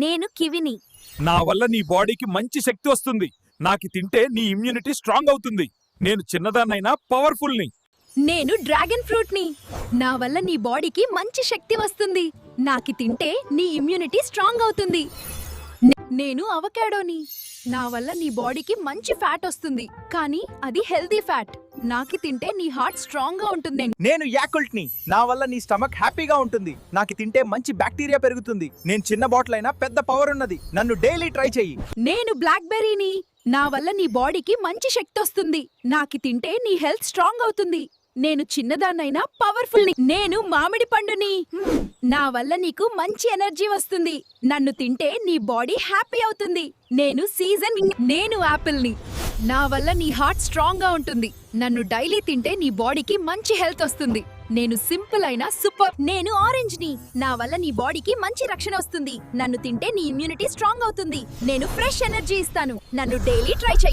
నేను కివిని. నా వల్ల నీ బాడీకి మంచి శక్తి వస్తుంది. నాకు తింటే నీ ఇమ్యూనిటీ స్ట్రాంగ్ అవుతుంది. నేను చిన్నదాన్నైనా పవర్ఫుల్ని. నేను డ్రాగన్ ఫ్రూట్ని. నా వల్ల నీ బాడీకి మంచి శక్తి వస్తుంది. నాకి తింటే నీ ఇమ్యూనిటీ స్ట్రాంగ్ అవుతుంది. నేను అవకాడోని. నా వల్ల నీ బాడీకి మంచి ఫ్యాట్ వస్తుంది, కానీ అది హెల్దీ ఫ్యాట్. నాకి తింటే నీ హార్ట్ స్ట్రాంగ్ గా ఉంటుంది. నేను యాకుల్ట్ని. నా వల్ల నీ స్టమక్ హ్యాపీగా ఉంటుంది. నాకు తింటే మంచి బ్యాక్టీరియా పెరుగుతుంది. నేను చిన్న బాటిల్ అయినా పెద్ద పవర్ ఉన్నది. నన్ను డైలీ ట్రై చెయ్యి. నేను బ్లాక్ బెర్రీని. నా వల్ల నీ బాడీకి మంచి శక్తి వస్తుంది. నాకి తింటే నీ హెల్త్ స్ట్రాంగ్ అవుతుంది. నేను చిన్నదాన్నైనా పవర్ఫుల్ ని. నేను మామిడి పండుని. నా వల్ల నీకు మంచి ఎనర్జీ వస్తుంది. నన్ను తింటే నీ బాడీ హ్యాపీ అవుతుంది. నేను సీజన్. నేను యాపిల్ ని. నా వల్ల నీ హార్ట్ స్ట్రాంగ్ గా ఉంటుంది. నన్ను డైలీ తింటే నీ బాడీకి మంచి హెల్త్ వస్తుంది. నేను సింపుల్ అయినా సూపర్. నేను ఆరెంజ్ ని. నా వల్ల నీ బాడీకి మంచి రక్షణ వస్తుంది. నన్ను తింటే నీ ఇమ్యూనిటీ స్ట్రాంగ్ అవుతుంది. నేను ఫ్రెష్ ఎనర్జీ ఇస్తాను. నన్ను డైలీ ట్రై చెయ్యి.